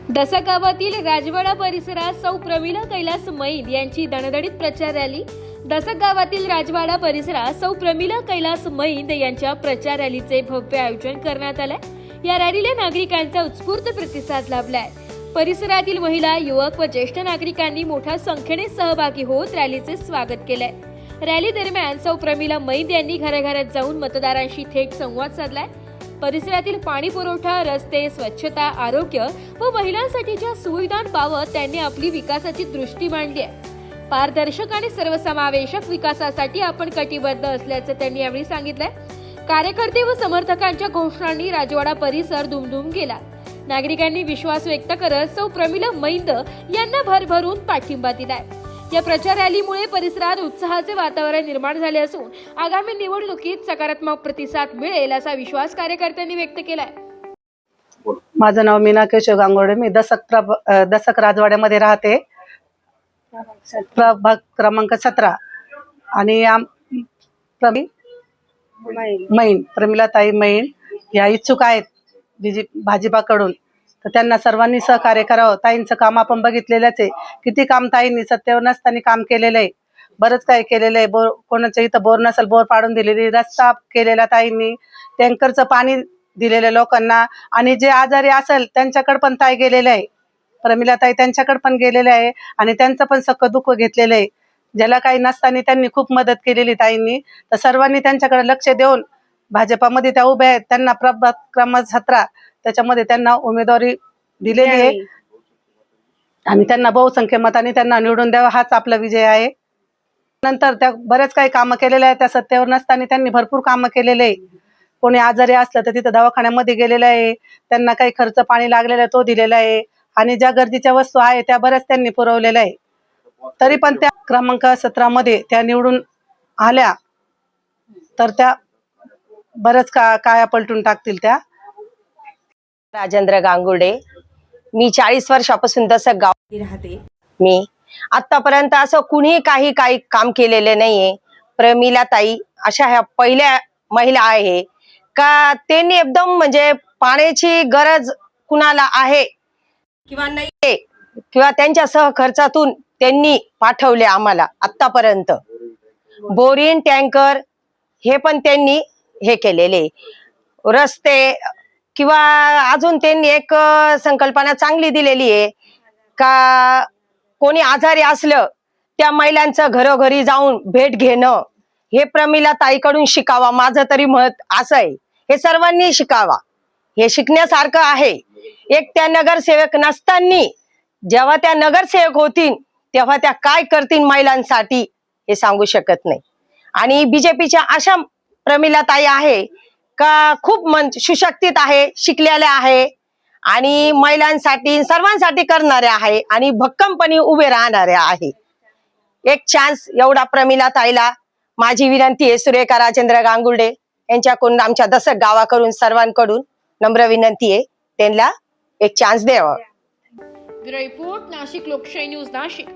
दसक गावातील राजवाडा परिसरात सौ प्रमिला कैलास मैद यांची दणदणीत प्रचार रॅली। दसक गावातील राजवाडा परिसरात सौ प्रमिला कैलास मैद यांच्या प्रचार रॅलीचे भव्य आयोजन करण्यात आले। या रॅलीला नागरिकांचा उत्स्फूर्त प्रतिसाद लाभलाय। परिसरातील महिला, युवक व ज्येष्ठ नागरिकांनी मोठ्या संख्येने सहभागी होत रॅलीचे स्वागत केले। रॅली दरम्यान सौ प्रमिला मैद यांनी घराघरात जाऊन मतदारांशी थेट संवाद साधलाय। परिसरातील पाणी पुरवठा, रस्ते, स्वच्छता, आरोग्य व महिलांसाठीच्या सुविधांबाबत त्यांनी आपली विकासाची दृष्टी मांडली आहे। पारदर्शक आणि सर्वसमावेशक विकासासाठी आपण कटिबद्ध असल्याचे त्यांनी यावेळी सांगितले। कार्यकर्ते व समर्थकांच्या घोषणांनी राजवाडा परिसर दुमदुम गेला। नागरिकांनी विश्वास व्यक्त करत सौ प्रमिला मैद यांना भरभरून पाठिंबा दिलाय। या प्रचार रॅलीमुळे परिसरात उत्साहाचे वातावरण निर्माण झाले असून आगामी निवडणुकीत सकारात्मक प्रतिसाद मिळेल असा विश्वास कार्यकर्त्यांनी व्यक्त केलाय। माझं नाव मीना केशव गांगुर्डे। मी दसक राजवाड्यामध्ये राहते, प्रभाग क्रमांक 17 आणि प्रमिलाताई मैन या इच्छुक आहेत भाजपाकडून, तर त्यांना सर्वांनी सहकार्य करावं। ताईंचं काम आपण बघितलेलंच आहे, किती काम ताईंनी सत्तेवर नसताना काम केलेलं आहे, बरंच काही केलेलं आहे। कोणाच्या इथं बोर नसेल बोर पाडून दिलेली, रस्ता केलेला ताईंनी, टँकरचं पाणी दिलेलं लोकांना, आणि जे आजारी असेल त्यांच्याकडे पण ताई गेलेलं आहे, प्रमिलाताई त्यांच्याकडे पण गेलेलं आहे आणि त्यांचं पण सख्ख दुःख घेतलेलं आहे। ज्याला काही नसताना त्यांनी खूप मदत केलेली ताईंनी, तर सर्वांनी त्यांच्याकडे लक्ष देऊन भाजपामध्ये त्या उभ्या आहेत। त्यांना प्रभाग क्रमांक 17 त्याच्यामध्ये त्यांना उमेदवारी दिलेली आहे आणि त्यांना बहुसंख्य मतांनी त्यांना निवडून द्यावं, हाच आपला विजय आहे। नंतर त्या बरेच काही कामं केलेले आहे, त्या सत्तेवर नसताना त्यांनी भरपूर कामं केलेले आहे। कोणी आजारी असलं तर तिथं दवाखान्यामध्ये गेलेलं आहे, त्यांना काही खर्च पाणी लागलेला आहे तो दिलेला आहे, आणि ज्या गरजेच्या वस्तू आहे त्या बऱ्याच त्यांनी पुरवलेल्या आहे। तरी पण त्या क्रमांक 17 मध्ये त्या निवडून आल्या तर त्या बरंच काया पलटून टाकतील त्या। राजेंद्र गांगुर्डे, मी 40 वर्षापासून दसक गावात राहते। मी आतापर्यंत असं कुणी काही काम केलेले नाहीये। प्रमिलाताई अशा ह्या पहिल्या महिला आहे का त्यांनी एकदम म्हणजे पाण्याची गरज कुणाला आहे किंवा नाहीये किंवा त्यांच्या सहखर्चातून त्यांनी पाठवले आम्हाला आतापर्यंत बोरिंग, टँकर हे पण त्यांनी हे केलेले, रस्ते किंवा अजून त्यांनी एक संकल्पना चांगली दिलेली आहे का कोणी आजारी असलं त्या महिलांचं घरोघरी जाऊन भेट घेणं, हे प्रमिलाताईकडून शिकावा, माझं तरी मत असं आहे। हे सर्वांनी शिकावा, हे शिकण्यासारखं आहे। एक त्या नगरसेवक नसताना जेव्हा त्या नगरसेवक होतील तेव्हा त्या काय करतील महिलांसाठी हे सांगू शकत नाही। आणि बीजेपीच्या अशा प्रमिलाताई आहे का खूप सुशिक्षित आहे, शिकलेल्या आहे आणि महिलांसाठी सर्वांसाठी करणाऱ्या आहे आणि भक्कमपणे उभे राहणाऱ्या आहे। एक चान्स एवढा प्रमिलाताईला माझी विनंती आहे। सुरेखा राजेंद्र गांगुर्डे यांच्याकडून, आमच्या दसक गावाकडून सर्वांकडून नम्र विनंती आहे, त्यांना एक चान्स द्यावा। ब्युरो रिपोर्ट, नाशिक लोकशाही न्यूज, नाशिक।